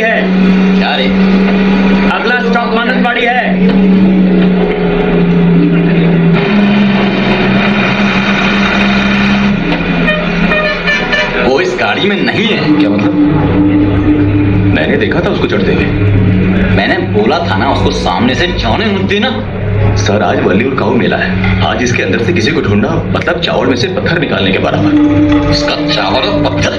है। क्या रे? अगला स्टॉप मानंदवाड़ी है। वो इस गाड़ी में नहीं है। क्या मतलब? मैंने देखा था उसको चढ़ते हुए। मैंने बोला था ना उसको सामने से जाने मत देना। सर, आज वली और काऊ मेला है। आज इसके अंदर से किसी को ढूंढना मतलब चावल में से पत्थर निकालने के बराबर। इसका चावल और पत्थर।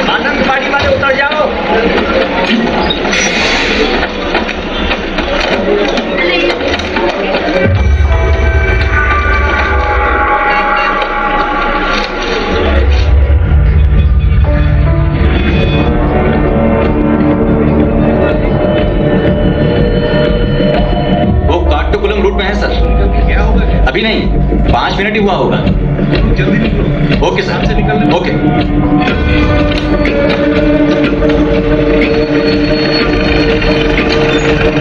मानंदवाड़ी वाले उतर जाओ। वो काट्टकुलम रूट में है सर। क्या होगा? अभी नहीं, 5 मिनट ही हुआ होगा। जल्दी निकलो। ओके सर, से निकलना। ओके।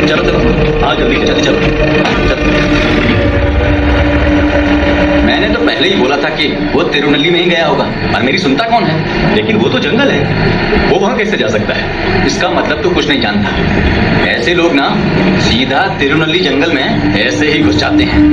चलो चलो, हाँ जल्दी चलो चलो। मैंने तो पहले ही बोला था कि वो तिरुनेल्ली में ही गया होगा, और मेरी सुनता कौन है? लेकिन वो तो जंगल है, वो वहां कैसे जा सकता है? इसका मतलब तो कुछ नहीं जानता। ऐसे लोग ना सीधा तिरुनेल्ली जंगल में ऐसे ही घुस जाते हैं।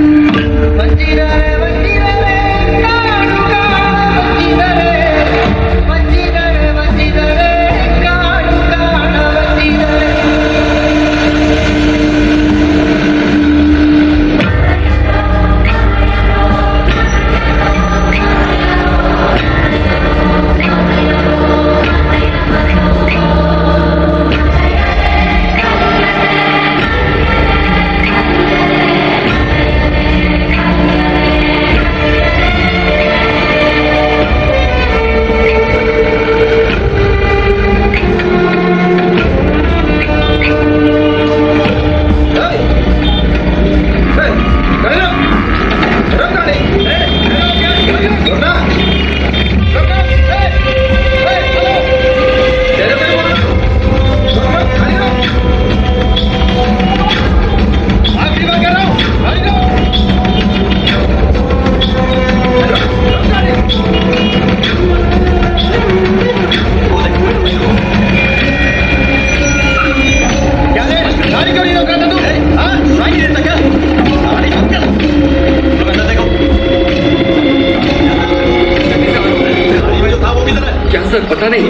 पता नहीं,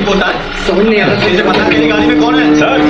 समझ नहीं आ रहा। मुझे पता है गाड़ी में कौन है सर।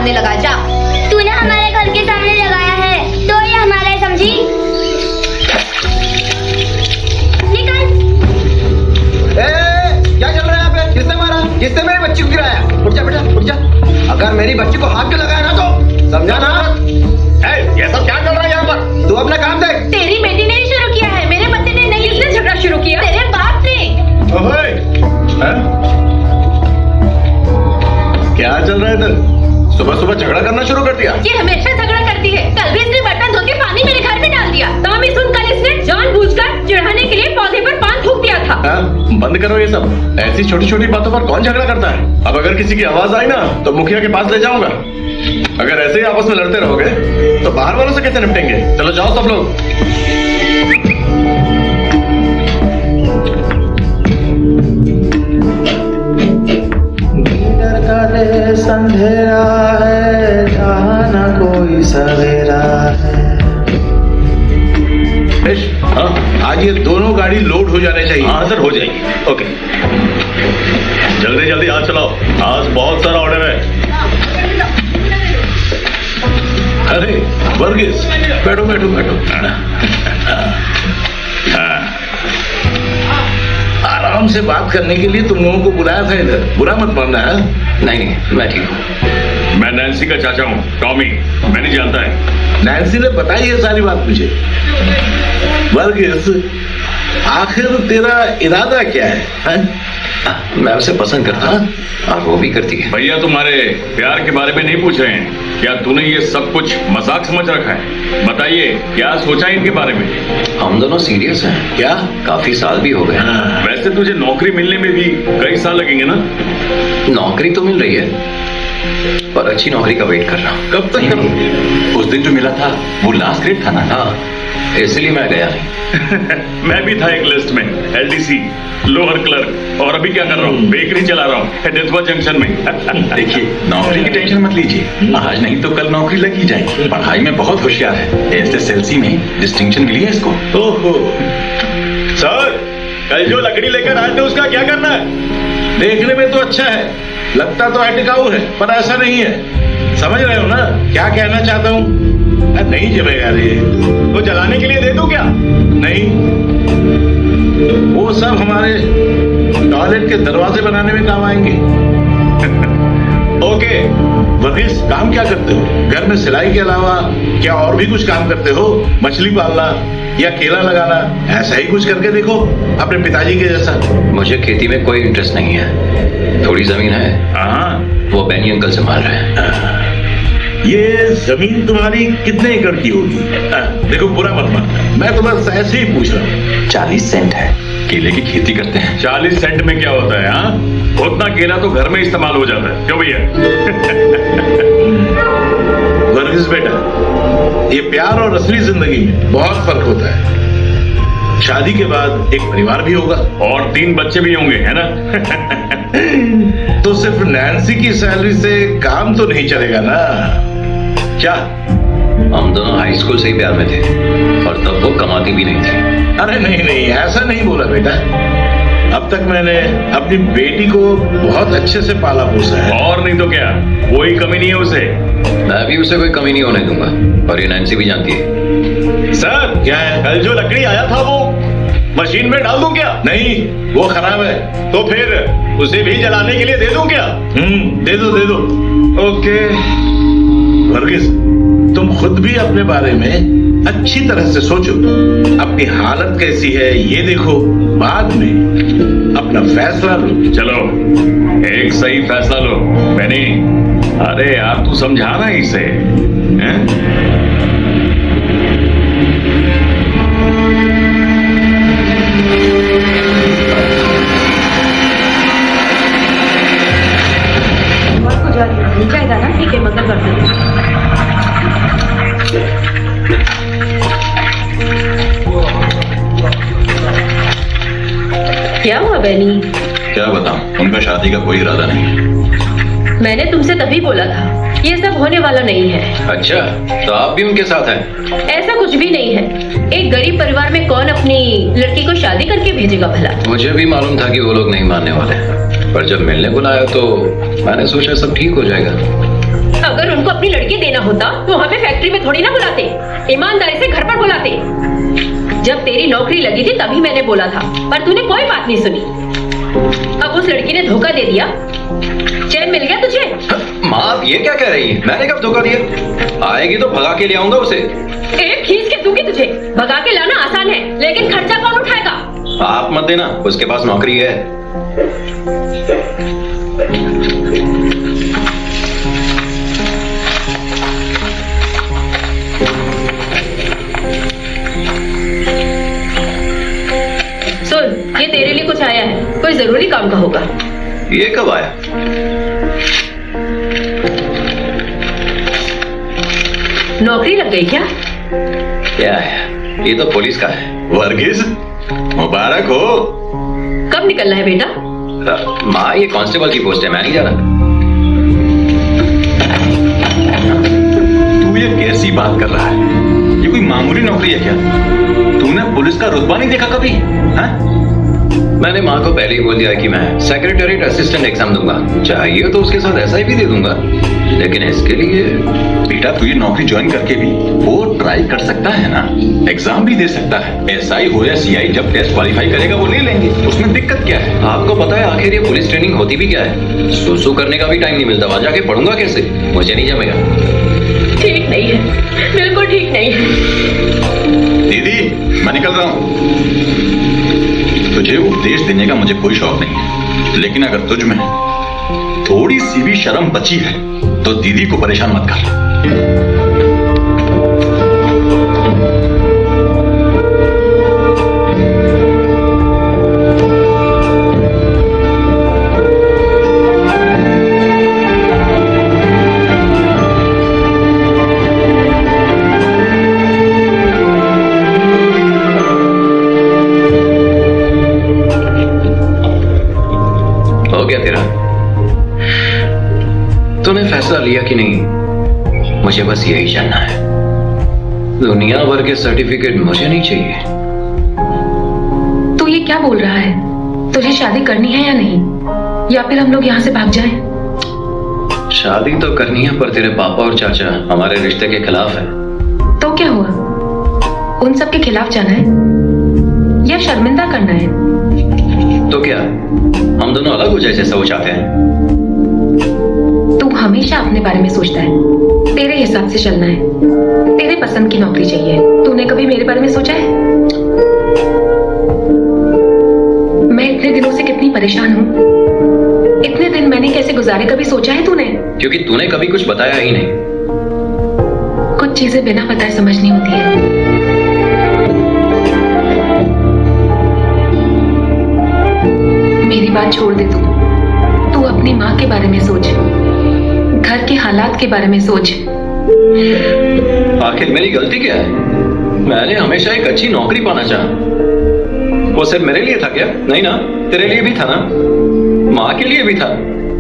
सामने लगा, जा। तूने हमारे घर के सामने लगाया है तो ये हमारा है, समझी? निकल। क्या चल रहा है यहाँ पे? किसने मारा? किसने मेरी बच्ची को गिराया? उठ जा बेटा, उठ जा। अगर मेरी बच्ची को हाथ पे लगाया ना तो समझा ना? ये सब क्या चल रहा है यहाँ पर? तू अपना काम देख। तेरी बेटी ने ही शुरू किया है, मेरे पति ने नहीं। किसने झगड़ा शुरू किया? तेरे बाप ने। ओए, हैं? क्या चल रहा है इधर? सुबह सुबह झगड़ा करना शुरू कर दिया? ये हमेशा झगड़ा करती है। कल भी इसने बर्तन धो के पानी मेरे घर में डाल दिया। तामी सुन, कल इसने जानबूझकर चिढ़ाने के लिए पौधे पर पान थूक दिया था। हाँ? बंद करो ये सब। ऐसी छोटी छोटी बातों पर कौन झगड़ा करता है? अब अगर किसी की आवाज आई ना तो मुखिया के पास ले जाऊंगा। अगर ऐसे ही आपस में लड़ते रहोगे तो बाहर वालों से कैसे निपटेंगे? चलो जाओ सब लोग। का देश अंधेरा है, जहाँ न कोई सवेरा है। हाँ, आज ये दोनों गाड़ी लोड हो जाने चाहिए। हाँ सर, हो जाएगी। ओके, जल्दी जल्दी आज चलाओ। आज बहुत सारा ऑर्डर है। अरे वर्गीस, बैठो बैठो बैठो। आराम से बात करने के लिए तुम लोगों को बुलाया था इधर। बुरा मत मानना है। नहीं, मैं ठीक हूँ। मैं नैन्सी का चाचा हूँ, टॉमी। मैंने जानता है। नैन्सी ने बताई है सारी बात मुझे। वर्गीस, आखिर तेरा इरादा क्या है? मैं उसे पसंद करता हूँ और वो भी करती है। भैया तुम्हारे प्यार के बारे में नहीं पूछ रहे हैं। क्या तूने ये सब कुछ मजाक समझ रखा है? बताइए, क्या सोचा है इनके बारे में? हम दोनों सीरियस हैं। क्या? काफी साल भी हो गए। वैसे तुझे नौकरी मिलने में भी कई साल लगेंगे ना? नौकरी तो मिल रही है, पर अच्छी नौकरी का वेट कर रहा हूँ। कब तक करोगे? उस दिन जो मिला था वो लास्ट ग्रेड था ना। हाँ, इसलिए मैं गया नहीं। मैं भी था एक लिस्ट में, LDC, लोअर क्लर्क। और अभी क्या कर रहा हूँ? बेकरी चला रहा हूँ हेडेथवा जंक्शन में। देखिए, नौकरी की टेंशन मत लीजिए। आज नहीं तो कल नौकरी लग ही जाएगी। पढ़ाई में बहुत होशियार है। SSLC में डिस्टिंक्शन मिली है इसको। ओहो सर, कल जो लकड़ी लेकर आए थे उसका क्या करना है? देखने में तो अच्छा है, लगता तो टिकाऊ है, पर ऐसा नहीं है। समझ रहे हो ना क्या कहना चाहता हूँ? नहीं जमेगा रे। तो जलाने के लिए दे दूं क्या? नहीं, वो सब हमारे टॉयलेट के दरवाजे बनाने में काम आएंगे। ओके। वर्गीस, काम क्या करते हो? घर में सिलाई के अलावा क्या और भी कुछ काम करते हो? मछली पालना या केला लगाना, ऐसा ही कुछ करके देखो अपने पिताजी के जैसा। मुझे खेती में कोई इंटरेस्ट नहीं है। थोड़ी जमीन है, हाँ, वो बैनी अंकल संभाल रहे हैं। ये जमीन तुम्हारी कितने एकड़ की होगी? देखो, बुरा मत मानना, मैं तो बस ऐसे ही पूछ रहा हूँ। 40 सेंट है। केले की खेती करते हैं। 40 सेंट में क्या होता है? हाँ, उतना केला तो घर में इस्तेमाल हो जाता है। क्यों भैया? वर्गीस बेटा, ये प्यार और असली जिंदगी में बहुत फर्क होता है। शादी के बाद एक परिवार भी होगा और 3 बच्चे भी होंगे, है ना? तो सिर्फ नैन्सी की सैलरी से काम तो नहीं चलेगा ना? क्या? हम दोनों हाई स्कूल से ही प्यार में थे और तब वो कमाती भी नहीं थी। अरे नहीं नहीं, ऐसा नहीं बोला बेटा। अब तक मैंने अपनी बेटी को बहुत अच्छे से पाला पोसा है। और नहीं तो क्या, कोई कमी नहीं है उसे। मैं भी उसे कोई कमी नहीं होने दूंगा, और ये नैन्सी भी जानती है। सर, क्या है? कल जो लकड़ी आया था वो मशीन में डाल दूं क्या? नहीं, वो खराब है। तो फिर उसे भी जलाने के लिए दे दूं क्या? दे दो दे दो। ओके। वर्गीस, तुम खुद भी अपने बारे में अच्छी तरह से सोचो। अपनी हालत कैसी है ये देखो, बाद में अपना फैसला लो। चलो, एक सही फैसला लो। मैंने, अरे यार तू समझाना इसे, हैं? जाएगा ना? ठीक है, मगर कर देंगे। क्या हुआ बैनी? क्या बताऊं, उनका शादी का कोई इरादा नहीं है। मैंने तुमसे तभी बोला था, ये सब होने वाला नहीं है। अच्छा, तो आप भी उनके साथ हैं? ऐसा कुछ भी नहीं है। एक गरीब परिवार में कौन अपनी लड़की को शादी करके भेजेगा भला? मुझे भी मालूम था कि वो लोग नहीं मानने वाले, पर जब मिलने बुलाया तो मैंने सोचा सब ठीक हो जाएगा। अब अगर उनको अपनी लड़की देना होता तो हमें फैक्ट्री में थोड़ी ना बुलाते, ईमानदारी से घर पर बुलाते। जब तेरी नौकरी लगी थी तभी मैंने बोला था, पर तूने कोई बात नहीं सुनी। अब उस लड़की ने धोखा दे दिया, चैन मिल गया तुझे? माँ आप ये क्या कह रही है? मैंने कब धोखा दिया? आएगी तो भगा के ले आऊंगा उसे। एक खींच के दूंगी तुझे। भगा के लाना आसान है, लेकिन खर्चा कौन उठाएगा? आप मत देना, उसके पास नौकरी है। सुन, ये तेरे लिए कुछ आया है, कोई जरूरी काम का होगा। ये कब आया? नौकरी लग गई क्या? क्या है? ये तो पुलिस का है। वर्गीस मुबारक हो। कब निकलना है बेटा? माँ ये कांस्टेबल की पोस्ट है, मैं नहीं जा रहा। तू ये कैसी बात कर रहा है? ये कोई मामूली नौकरी है क्या? तूने पुलिस का रुतबा नहीं देखा कभी? हाँ? मैंने माँ को पहले ही बोल दिया कि मैं सेक्रेटरीट असिस्टेंट एग्जाम दूंगा, चाहिए तो उसके साथ SI भी दे दूंगा, लेकिन इसके लिए। बेटा तू ये नौकरी ज्वाइन करके भी वो ट्राई कर सकता है ना, एग्जाम भी दे सकता है। SI हो या CI, जब टेस्ट क्वालिफाई करेगा वो ले लेंगे, उसमें दिक्कत क्या है? आपको पता है आखिर ये पुलिस ट्रेनिंग होती भी क्या है? सुसु करने का भी टाइम नहीं मिलता, वहां जाके पढ़ूंगा कैसे? मुझे नहीं जमेगा। ठीक नहीं है, बिल्कुल ठीक नहीं है। दीदी मैं निकल रहा हूँ। तुझे उपदेश देने का मुझे कोई शौक नहीं है, लेकिन अगर तुझ में थोड़ी सी भी शर्म बची है तो दीदी को परेशान मत कर। हो गया तेरा? तूने फैसला लिया कि नहीं? मुझे बस यही जानना है। दुनिया भर के सर्टिफिकेट मुझे नहीं चाहिए। तू ये क्या बोल रहा है? तुझे शादी करनी है या नहीं, या फिर हम लोग यहाँ से भाग जाएं? शादी तो करनी है, पर तेरे पापा और चाचा हमारे रिश्ते के खिलाफ है। तो क्या हुआ? उन सब के खिलाफ जाना है या शर्मिंदा करना है? तो क्या हम दोनों अलग हो जाए जैसा वो चाहते हैं? तू हमेशा अपने बारे में सोचता है, तेरे हिसाब से चलना है, तेरे पसंद की नौकरी चाहिए। तूने कभी मेरे बारे में सोचा है? मैं इतने दिनों से कितनी परेशान हूँ, इतने दिन मैंने कैसे गुजारे, कभी सोचा है तूने? क्योंकि तूने कभी कुछ बताया ही नहीं। कुछ चीजें बिना बताए समझनी होती है। मेरी बात छोड़ दे तू अपनी माँ के बारे में सोच, घर के हालात के बारे में सोच। आखिर मेरी गलती क्या है? मैंने हमेशा एक अच्छी नौकरी पाना चाहा। वो सिर्फ मेरे लिए था क्या? नहीं ना, तेरे लिए भी था ना, माँ के लिए भी था।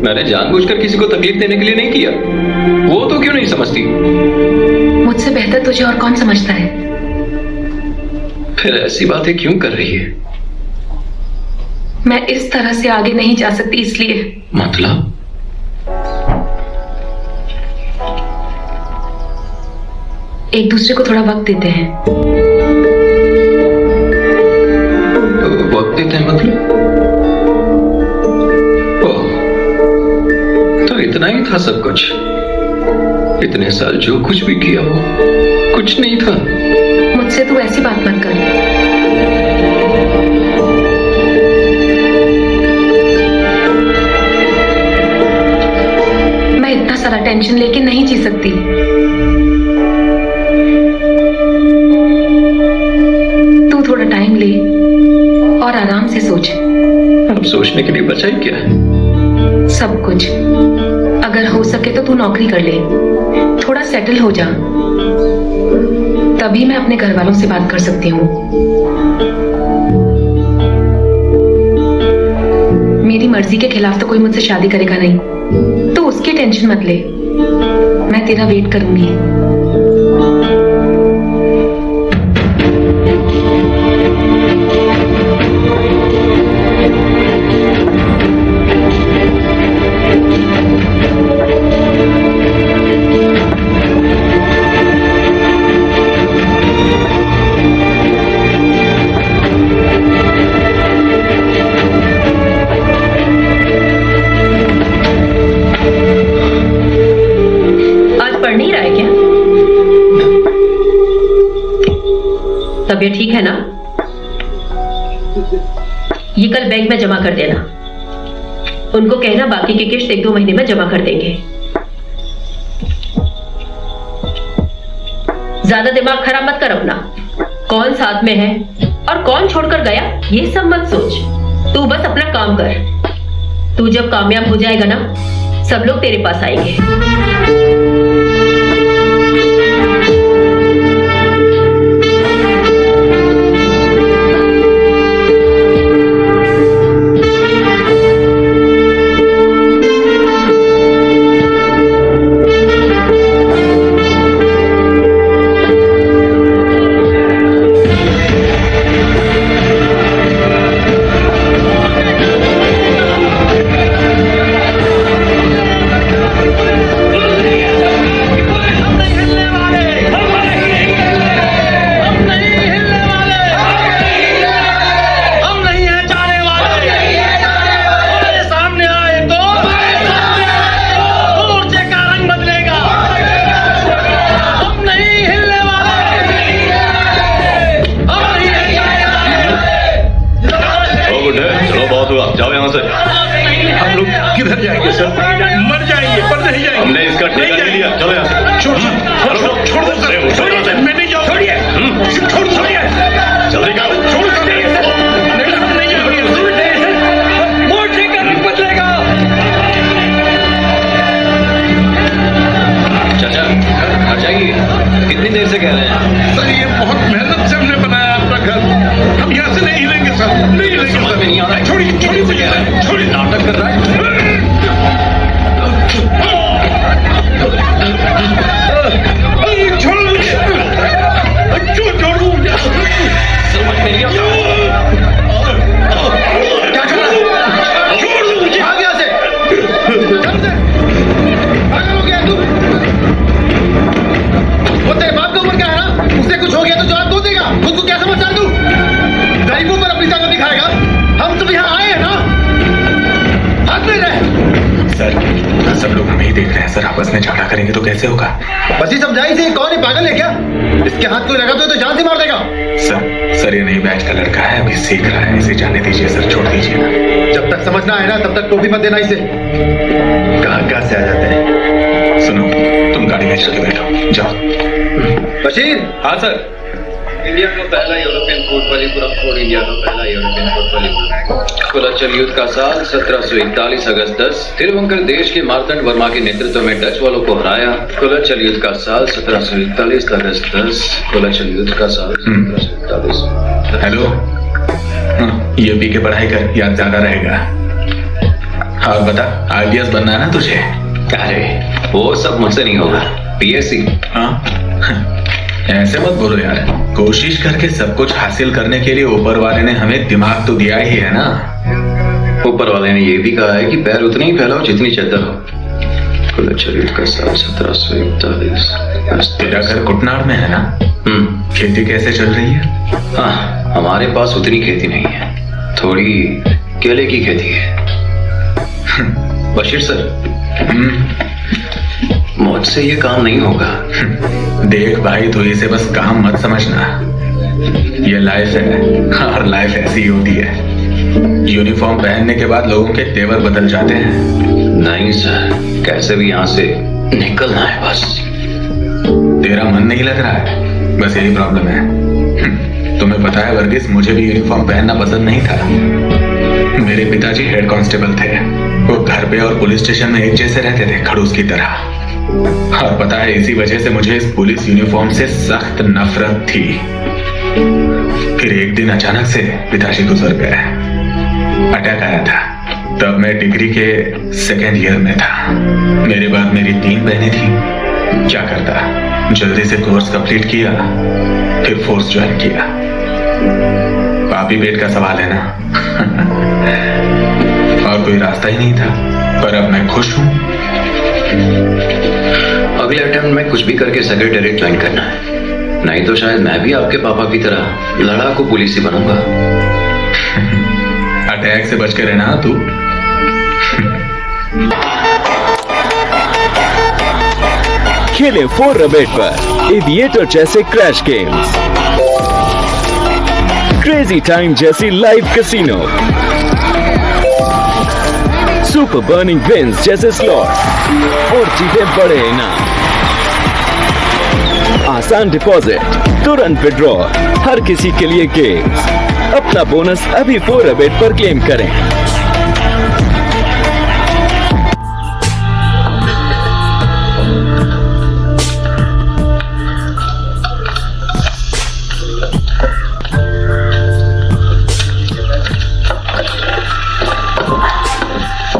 मैंने जानबूझकर किसी को तकलीफ देने के लिए नहीं किया। वो तो क्यों नहीं समझती? मुझसे बेहतर तुझे और कौन समझता है? फिर ऐसी बातें क्यों कर रही है? मैं इस तरह से आगे नहीं जा सकती, इसलिए। मतलब? एक दूसरे को थोड़ा वक्त देते हैं। वक्त देते हैं मतलब? ओह, तो इतना ही था सब कुछ? इतने साल जो कुछ भी किया वो कुछ नहीं था? मुझसे तू ऐसी बात मत कर। मैं इतना सारा टेंशन लेके नहीं जी सकती। तू थोड़ा टाइम ले और आराम से सोच। अब सोचने के लिए बचा ही क्या है? सब कुछ। अगर हो सके तो तू नौकरी कर ले, थोड़ा सेटल हो जा, तभी मैं अपने घर वालों से बात कर सकती हूँ। मेरी मर्जी के खिलाफ तो कोई मुझसे शादी करेगा नहीं, तो उसकी टेंशन मत ले, मैं तेरा वेट करूंगी। तबीयत ठीक है ना? ये कल बैंक में जमा कर देना। उनको कहना बाकी की किश्त 1-2 महीने में जमा कर देंगे। ज्यादा दिमाग खराब मत कर अपना। कौन साथ में है और कौन छोड़कर गया ये सब मत सोच। तू बस अपना काम कर। तू जब कामयाब हो जाएगा ना, सब लोग तेरे पास आएंगे। जाओ यहाँ से। हम लोग किधर जाएंगे सर? मर जाएंगे पर नहीं जाएंगे। हमने इसका ठेका नहीं लिया। चलो यहाँ से। छोड़ दो सर। छोड़िए, मैं नहीं जाऊँ। छोड़िए, छोड़िए। जल्दी करो। छोड़ दो। नहीं जाऊँगी। वो ठेका नहीं बदलेगा। चाचा घर जाएगी? कितनी देर से कह रहे हैं? सर ये बहुत मेहनत से हमने बनाया अपना घर। हम यहाँ से नहीं हिलेंगे सर। नहीं हिलेंगे समझ में नहीं आ रहा है। छोड़िए से कह रहे हैं। छोड़िए, नाटक कर रहा है। छोड़ दो। समझ में नहीं आ रहा। क्या कर रहा है? छोड़ दो मुझे। भाग यहाँ से। पागल हो गया तू? वो तेरे बाप का उम्र क्या है ना? उससे कुछ हो गया तो जवाब दो देगा। खुद को क्या समझता है तू? गरीबों पर अपनी ताकत दिखाएगा। हम सब यहाँ आए हैं ना? हाथ में रहे। सर सब लोग हमें ही देख रहे हैं सर। आपस में झगड़ा करेंगे तो कैसे होगा? बस ही समझाई से। कौन है? पागल है क्या? इसके हाथ कोई लगा तो जान से मार देगा। सर ये नई बैच का लड़का है, अभी सीख रहा है। इसे जाने दीजिए सर, छोड़ दीजिए ना। जब तक समझना है ना तब तक टोपी मत देना इसे। कहाँ से आ जाते हैं। सुनो, तुम गाड़ी में चल के बैठो, जाओ। बशीर। हाँ सर। इंडिया का पहला यूरोपियन फुटबॉल पूरा इंडिया का पहला यूरोपियन फुटबॉल। कुलच्छल युद्ध का साल 1741 अगस्त 10 तिरुवंकर देश के मार्तंड वर्मा के नेतृत्व में डच वालों को हराया। कुलच्छल युद्ध का साल 1741 अगस्त 10 कुलच्छल युद्ध का साल 1741। हेलो, ये पी के पढ़ाई कर, याद ज्यादा रहेगा। और बता, आईपीएस बनना है ना तुझे? अरे वो सब मुझसे नहीं होगा। पीएससी। हाँ ऐसे मत बोलो यार। कोशिश करके सब कुछ हासिल करने के लिए ऊपर वाले ने हमें दिमाग तो दिया ही है ना। ऊपर वाले ने ये भी कहा है कि पैर उतनी ही फैलाओ जितनी चद्दर हो। कुलच्छल युद्ध का साल 1741। तेरा घर कुटनाड़ में है ना? खेती कैसे चल रही है? हाँ, हमारे पास उतनी खेती नहीं है। थोड़ी केले की खेती है। बशीर सर, मुझसे ये काम नहीं होगा। देख भाई, तो इसे बस काम मत समझना। ये लाइफ है और लाइफ ऐसी ही होती है। यूनिफॉर्म पहनने के बाद लोगों के तेवर बदल जाते हैं। नहीं सर, कैसे भी यहाँ से निकलना है बस। तेरा मन नहीं लग रहा है, बस यही प्रॉब्लम है। तुम्हें पता है वर्गीस, मुझे भी यूनिफॉर्म पहनना पसंद नहीं था। मेरे पिताजी हेड कांस्टेबल थे। वो घर पे और पुलिस स्टेशन में एक जैसे रहते थे, खड़ूस की तरह। और पता है, इसी वजह से मुझे इस पुलिस यूनिफॉर्म से सख्त नफरत थी। फिर एक दिन अचानक से पिताजी गुजर गए। अटैक आया था। तब मैं डिग्री के 2nd ईयर में था। मेरे बाद मेरी 3 बहनें थी। क्या करता, जल्दी से कोर्स कंप्लीट किया, फिर फोर्स ज्वाइन किया। पापी पेट का सवाल है ना। और कोई रास्ता ही नहीं था, पर अब मैं खुश हूं। अगले अटेम्प्ट में कुछ भी करके सेक्रेटेरिएट ज्वाइन करना है, नहीं तो शायद मैं भी आपके पापा की तरह लड़ाकू पुलिस ही बनूंगा। अटैक से बच के रहना तू। खेले 4 रबेट पर एविएटर जैसे क्रैश गेम्स। क्रेजी टाइम जैसी live casino, super burning wins जैसे स्लॉट और जीते बड़े इनाम। आसान डिपॉजिट, तुरंत विड्रॉ, हर किसी के लिए गेम्स। अपना बोनस अभी 4 पर क्लेम करें।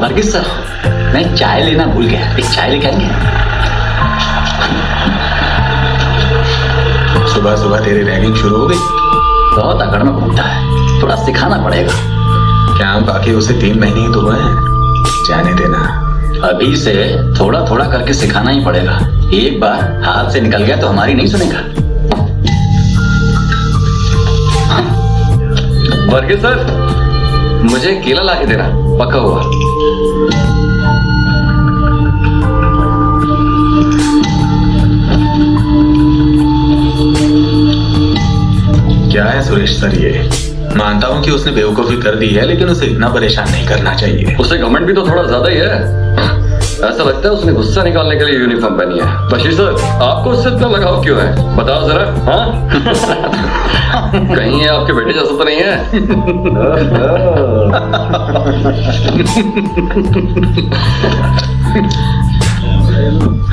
वर्गीस सर, मैं चाय लेना भूल गया, एक चाय लेके आएंगे? सुबह सुबह तेरी रैगिंग शुरू हो गई। बहुत अकड़ में घूमता है, थोड़ा सिखाना पड़ेगा। क्या बाकी उसे 3 महीने ही तो हुए हैं, जाने देना। अभी से थोड़ा थोड़ा करके सिखाना ही पड़ेगा। एक बार हाथ से निकल गया तो हमारी नहीं सुनेगा। वर्गीस सर, मुझे केला ला के देना, पका हुआ। क्या है सुरेश सर ये? मानता हूँ कि उसने बेवकूफी कर दी है, लेकिन उसे इतना परेशान नहीं करना चाहिए। उसे घमंड भी तो थोड़ा ज्यादा ही है। ऐसा लगता है उसने गुस्सा निकालने के लिए यूनिफॉर्म पहनी है। बशीर सर, आपको उससे इतना लगाव क्यों है, बताओ जरा। हाँ? कहीं ये आपके बेटे जैसा तो नहीं है?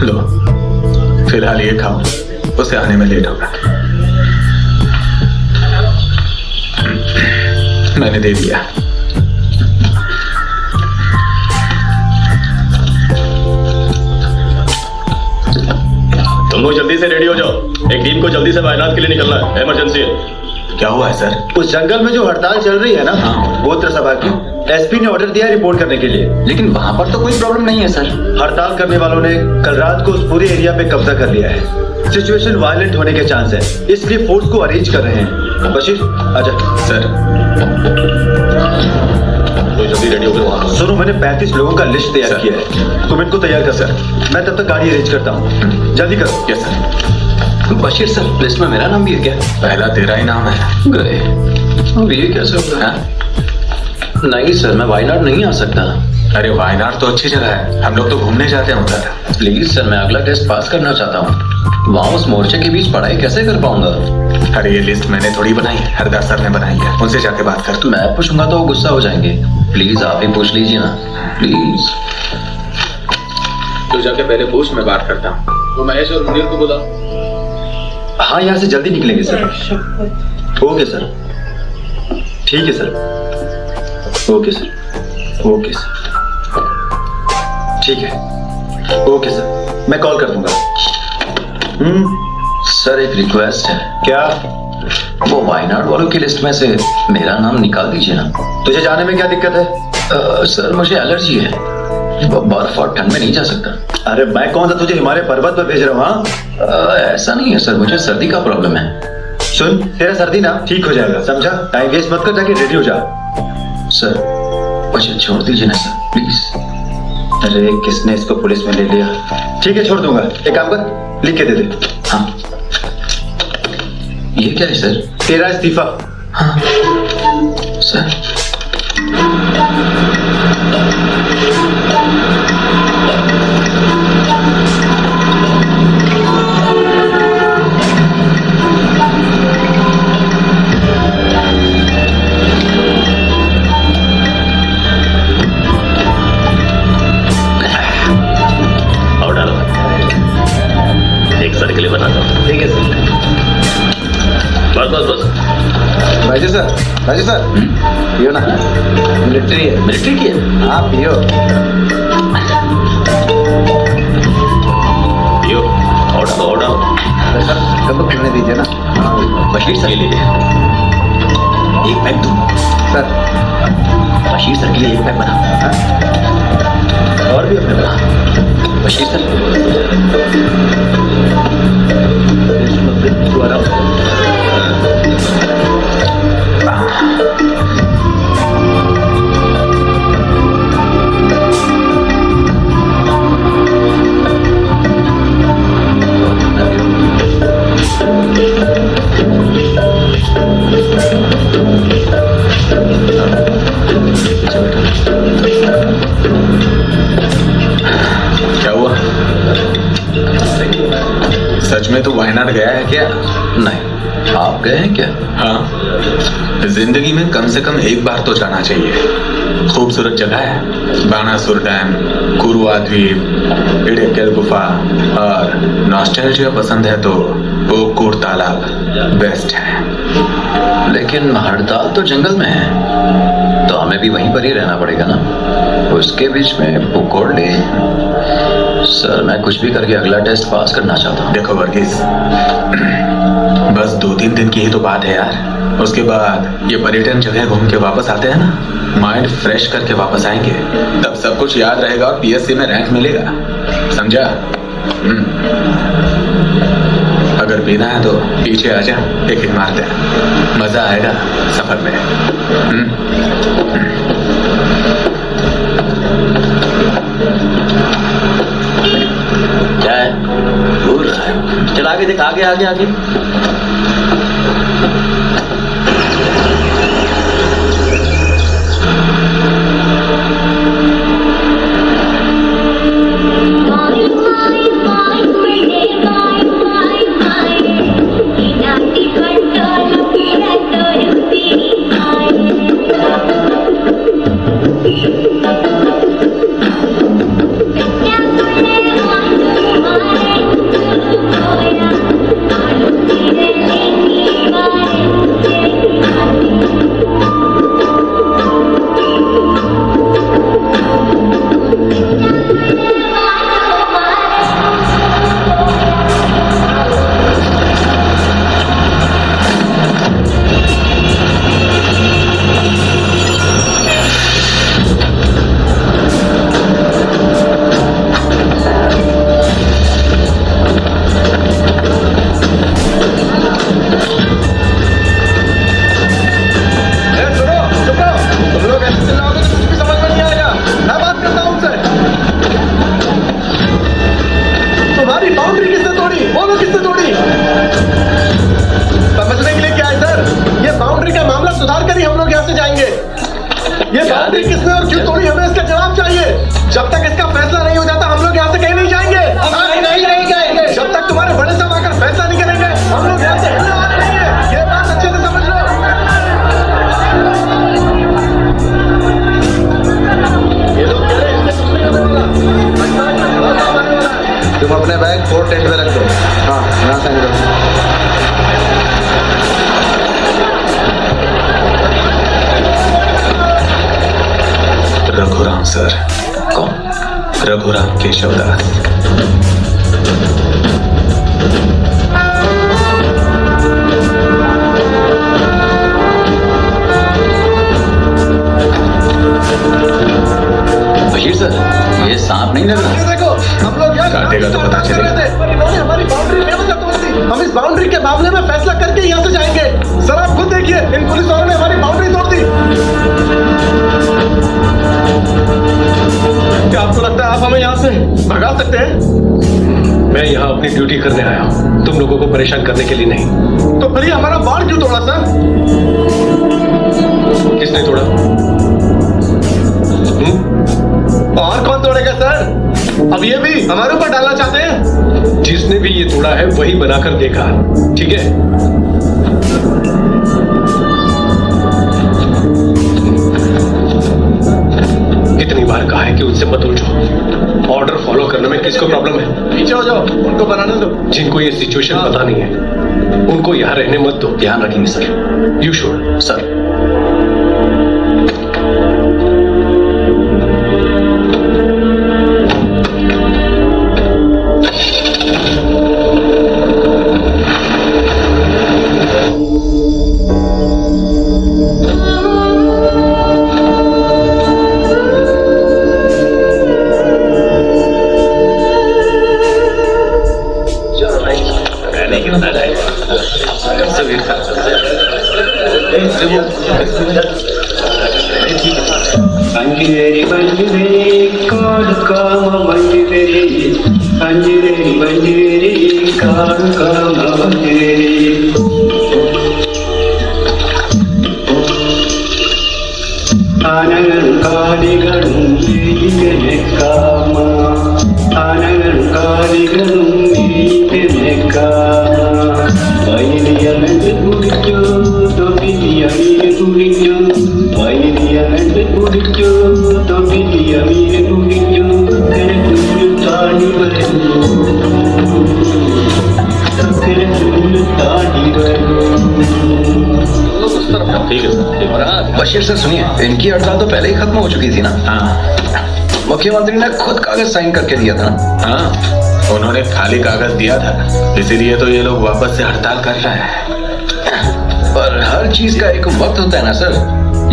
लो, फिलहाल ये खाओ, उसे आने में लेट होगा। मैंने दे दिया। तुम लोग जल्दी से रेडी हो जाओ, एक टीम को जल्दी से वायनाड के लिए निकलना है, इमरजेंसी है। क्या हुआ है सर? उस जंगल में जो हड़ताल चल रही है ना, गोत्र सभा की, एसपी ने ऑर्डर दिया है रिपोर्ट करने के लिए। लेकिन वहाँ पर तो कोई प्रॉब्लम नहीं है सर। हड़ताल करने वालों ने कल रात को उस पूरे एरिया पे कब्जा कर लिया है। सिचुएशन वायलेंट होने के चांस है, इसलिए फोर्स को अरेंज कर रहे हैं। बशीर आजा। सर तो जल्दी रेडी होकर वहाँ सुनो, मैंने 35 लोगों का लिस्ट तैयार किया है, तुम इनको तैयार कर। सर मैं तब तक गाड़ी अरेंज करता हूँ, जल्दी करो। Yes sir. Bashir sir, list में मेरा नाम भी है क्या? पहला तेरा ही नाम है। गए, अब ये कैसे होगा? नहीं सर, मैं वायनाड नहीं आ सकता। अरे वायनाड तो अच्छी जगह है, हम लोग तो घूमने जाते हैं उधर। प्लीज सर, मैं अगला टेस्ट पास करना चाहता हूँ। वहाँ उस मोर्चे के बीच पढ़ाई कैसे कर पाऊंगा? अरे ये लिस्ट मैंने थोड़ी बनाई है, हरदास सर ने बनाई है, उनसे जाके बात कर। मैं पूछूंगा तो वो गुस्सा हो जाएंगे। प्लीज आप ही पूछ लीजिए ना, प्लीज। तो जाके पहले पूछ, मैं बात करता हूँ। तो महेश और मुनीर को बुला। हाँ, यहाँ से जल्दी निकलेंगे सर। ओके सर, ठीक है sir. Okay sir, okay sir, ठीक है। ओके सर, मैं कॉल कर दूंगा। सर एक रिक्वेस्ट है। क्या? वो वायनाड वालों की लिस्ट में से मेरा नाम निकाल दीजिए ना। तुझे जाने में क्या दिक्कत है? सर मुझे एलर्जी है, बर्फ और ठंड में नहीं जा सकता। अरे मैं कौन सा तुझे हिमालय पर्वत पर भेज रहा हूँ? हाँ, ऐसा नहीं है सर, मुझे सर्दी का प्रॉब्लम है। सुन, तेरा सर्दी ना ठीक हो जाएगा, समझा? टाइम वेस्ट मत कर, जाके रेडी हो जा। सर मुझे छोड़ दीजिए ना सर, प्लीज। अरे किसने इसको पुलिस में ले लिया? ठीक है, छोड़ दूंगा। एक काम कर, लिख के दे दे। हाँ, ये क्या है सर? तेरा इस्तीफा। हाँ सर। और डालो, एक सर्किल बनाता हूँ। ठीक है सर। बस बस बस। राजू सर, पियो ना, मिलिट्री है। मिलिट्री की है? हाँ पियो। पियो, और डालो। अरे सर, कब पीने दीजिए ना। बशीर सर के लिए एक पैक दूँ? सर बशीर सर के लिए एक पैक बना। और भी अपने बना। बशीर सर, में गया है क्या? नहीं, आप गए हैं क्या? हाँ, जिंदगी में कम से कम एक बार तो जाना चाहिए। खूबसूरत जगह है, बाणासुर डैम, कुरुआ द्वीप, इडक्कल गुफा, और नॉस्टैल्जिया पसंद है तो ओकूर तालाब बेस्ट है। लेकिन हड़ताल तो जंगल में है, तो हमें भी वहीं पर ही रहना पड़ेगा ना। उसके बीच में पुकोड़ली। सर, मैं कुछ भी करके अगला टेस्ट पास करना चाहता हूँ। देखो वर्गीस, बस 2-3 दिन की ही तो बात है यार। उसके बाद ये पर्यटन जगह घूम के वापस आते हैं ना, माइंड फ्रेश करके वापस आएंगे, तब सब कुछ याद रहेगा और पीएससी में रैंक मिलेगा, समझा? अगर पीना है तो पीछे आ जा, एक हिट मारते हैं, मजा आएगा सफर में। क्या है? घूर रहा है। चल आगे देख, आगे आगे आगे। जब तक इसका फैसला नहीं हो जाता हम लोग यहाँ से कहीं नहीं जाएंगे। नहीं जाएंगे जब तक तुम्हारे बड़े साहब आकर फैसला नहीं करेंगे, हम लोग यहाँ से हिलने वाले नहीं है। ये बात अच्छे से समझ लो। ये लोग कह रहे हैं इससे कुछ नहीं होने वाला। तुम अपने बैग 4 टेंट में रख दो। हाँ, यहाँ से निकलो। रघुराम सर। कौन? रघुराम केशवदास। बशीर सर, ये सांप नहीं लग रहा। देखो, हम लोग यहाँ काटेगा तो पता चलेगा। इन्होंने हमारी बाउंड्री बेवजह तोड़ दी। हम इस बाउंड्री के मामले में फैसला करके यहाँ से जाएंगे। सर आप खुद देखिए, इन पुलिस वालों ने हमारी बाउंड्री तोड़ दी। क्या आपको लगता है आप हमें यहाँ से भगा सकते हैं? मैं यहाँ अपनी ड्यूटी करने आया हूँ, तुम लोगों को परेशान करने के लिए नहीं। तो फिर ये हमारा बाड़ क्यों तोड़ा सर? किसने तोड़ा? और कौन तोड़ेगा सर? अब ये भी हमारे ऊपर डालना चाहते हैं? जिसने भी ये तोड़ा है वही बनाकर देखा, ठीक है? इतनी बार कहा है कि उनसे मत उलझो। ऑर्डर फॉलो करने में किसको प्रॉब्लम है? पीछे हो जाओ, उनको बनाने दो। जिनको ये सिचुएशन पता नहीं है उनको यहाँ रहने मत दो। ध्यान रखेंगे सर। You should sir. अंजिरेरी बंजिरेरी काड़ काम बंजिरेरी अंजिरेरी बंजिरेरी काड़ काम बंजिरेरी आनगन कालिगणुं मीते कामा आनगन कालिगणुं मीते कामा बशीर सर सुनिए, इनकी हड़ताल तो पहले ही खत्म हो चुकी थी ना। हाँ मुख्यमंत्री ने खुद कागज साइन करके दिया था ना। हाँ, उन्होंने खाली कागज दिया था, इसीलिए तो ये लोग वापस से हड़ताल कर रहे हैं। पर हर चीज का एक वक्त होता है ना सर,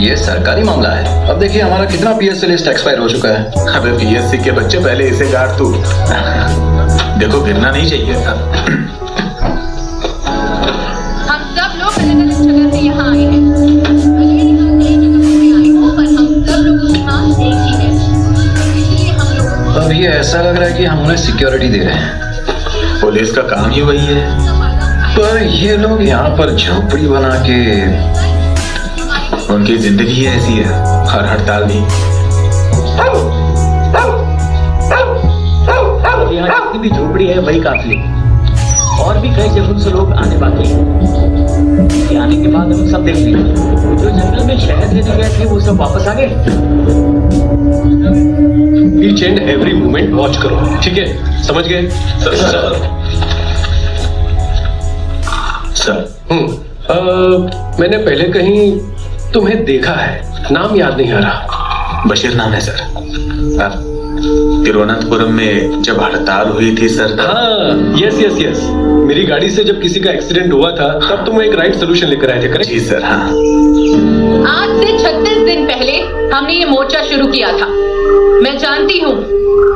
ये सरकारी मामला है। अब देखिए हमारा कितना पीएससी लिस्ट एक्सपायर हो चुका है। अबे पीएससी के बच्चे, पहले इसे गाड़ तू। देखो गिरना नहीं चाहिए था। हम सब लोग अलग अलग जगह से यहाँ आए हैं। भले ही हम नई जगह से आए हों, पर हम सब लोगों की मांग एक ही है। इसलिए हम लोग अब ये ऐसा लग रहा है कि हम उन्हें सिक्योरिटी दे रहे हैं। पुलिस का काम ही वही है। पर ये लोग यहाँ पर झोपड़ी बना के, उनकी जिंदगी ऐसी है, हर हड़ताल भी। यहाँ जितनी भी झोपड़ी है वही काफी है, और भी कई जगहों से लोग आने बाकी हैं। आने के बाद हम सब देख लेंगे। जो जंगल में शहद लेने गए थे वो सब वापस आ गए। Each and every movement watch करो, ठीक है? समझ गए? सर मैंने पहले कहीं तुम्हें देखा है, नाम याद नहीं आ रहा। बशीर नाम है सर। अब तिरुवनंतपुरम में जब हड़ताल हुई थी सर, हाँ, यस, मेरी गाड़ी से जब किसी का एक्सीडेंट हुआ था तब तुम एक राइट सोल्यूशन लेकर आए थे, करेक्ट? जी सर। हाँ, आज से 36 दिन पहले हमने ये मोर्चा शुरू किया था। मैं जानती हूँ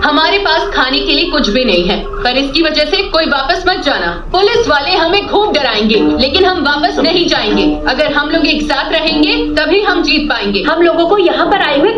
हमारे पास खाने के लिए कुछ भी नहीं है, पर इसकी वजह से कोई वापस मत जाना। पुलिस वाले हमें खूब डराएंगे, लेकिन हम वापस नहीं जाएंगे। अगर हम लोग एक साथ रहेंगे तभी हम जीत पाएंगे। हम लोगों को यहाँ पर आए हुए